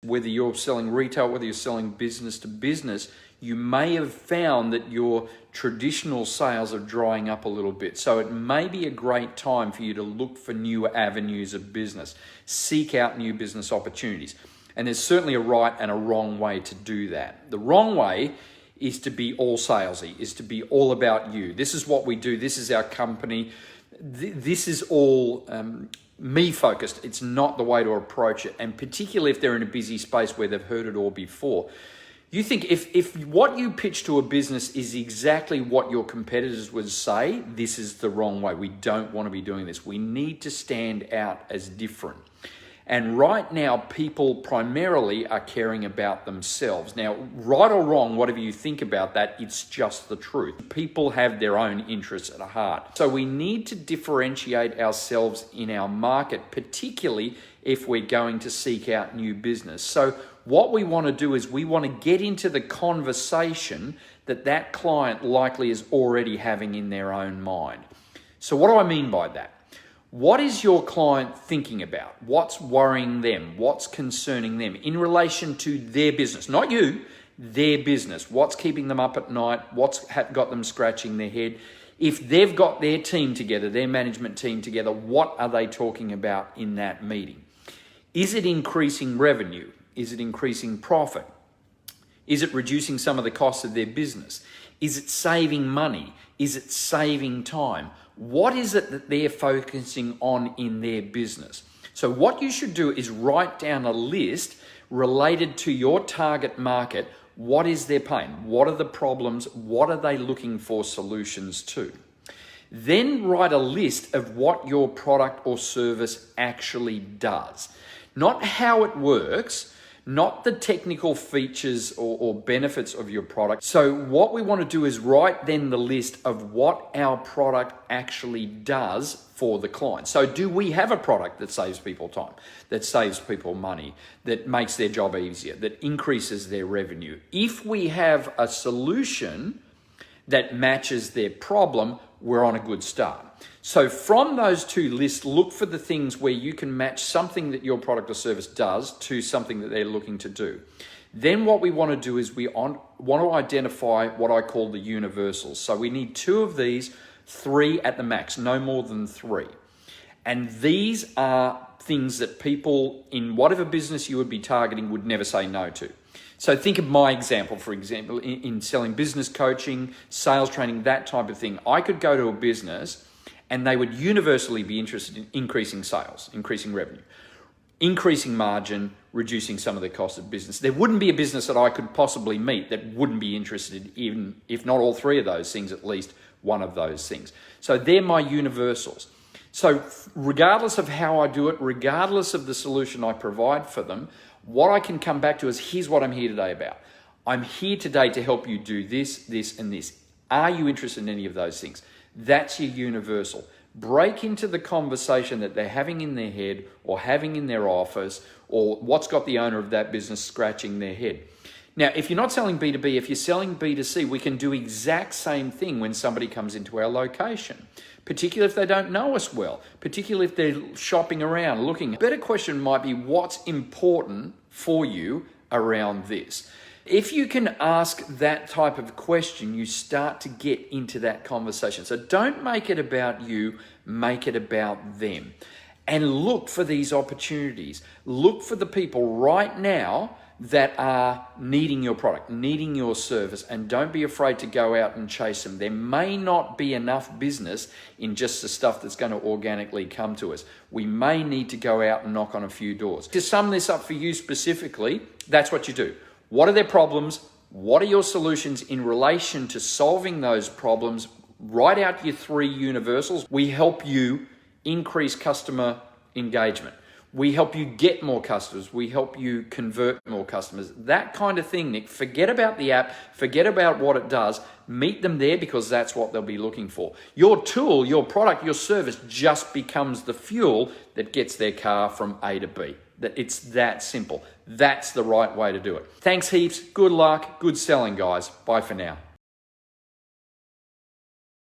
whether you're selling retail, whether you're selling business to business, you may have found that your traditional sales are drying up a little bit. So it may be a great time for you to look for new avenues of business, seek out new business opportunities. And there's certainly a right and a wrong way to do that. The wrong way is to be all salesy, is to be all about you. This is what we do. This is our company. This is all me focused. It's not the way to approach it. And particularly if they're in a busy space where they've heard it all before. You think if what you pitch to a business is exactly what your competitors would say, this is the wrong way. We don't want to be doing this. We need to stand out as different. And right now, people primarily are caring about themselves. Now, right or wrong, whatever you think about that, it's just the truth. People have their own interests at heart. So we need to differentiate ourselves in our market, particularly if we're going to seek out new business. So what we want to do is we want to get into the conversation that client likely is already having in their own mind. So what do I mean by that? What is your client thinking about? What's worrying them? What's concerning them in relation to their business? Not you, their business. What's keeping them up at night? What's got them scratching their head? If they've got their team together, their management team together, what are they talking about in that meeting? Is it increasing revenue? Is it increasing profit? Is it reducing some of the costs of their business? Is it saving money? Is it saving time? What is it that they're focusing on in their business? So what you should do is write down a list related to your target market. What is their pain? What are the problems? What are they looking for solutions to? Then write a list of what your product or service actually does. Not how it works, not the technical features or benefits of your product. So what we want to do is write then the list of what our product actually does for the client. So do we have a product that saves people time, that saves people money, that makes their job easier, that increases their revenue? If we have a solution that matches their problem, we're on a good start. So from those two lists, look for the things where you can match something that your product or service does to something that they're looking to do. Then what we want to do is we want to identify what I call the universals. So we need 2 of these, 3 at the max, no more than 3. And these are things that people in whatever business you would be targeting would never say no to. So think of my example, for example, in selling business coaching, sales training, that type of thing. I could go to a business and they would universally be interested in increasing sales, increasing revenue, increasing margin, reducing some of the cost of business. There wouldn't be a business that I could possibly meet that wouldn't be interested in, if not all 3 of those things, at least one of those things. So they're my universals. So regardless of how I do it, regardless of the solution I provide for them, what I can come back to is, here's what I'm here today about. I'm here today to help you do this, this, and this. Are you interested in any of those things? That's your universal. Break into the conversation that they're having in their head or having in their office, or what's got the owner of that business scratching their head. Now, if you're not selling B2B, if you're selling B2C, we can do exact same thing when somebody comes into our location, particularly if they don't know us well, particularly if they're shopping around, looking. A better question might be, what's important for you around this? If you can ask that type of question, you start to get into that conversation. So don't make it about you, make it about them. And look for these opportunities. Look for the people right now that are needing your product, needing your service, and don't be afraid to go out and chase them. There may not be enough business in just the stuff that's going to organically come to us. We may need to go out and knock on a few doors. To sum this up for you specifically, that's what you do. What are their problems? What are your solutions in relation to solving those problems? Write out your 3 universals. We help you increase customer engagement. We help you get more customers. We help you convert more customers. That kind of thing, Nick. Forget about the app. Forget about what it does. Meet them there, because that's what they'll be looking for. Your tool, your product, your service just becomes the fuel that gets their car from A to B. That it's that simple. That's the right way to do it. Thanks heaps. Good luck. Good selling, guys. Bye for now.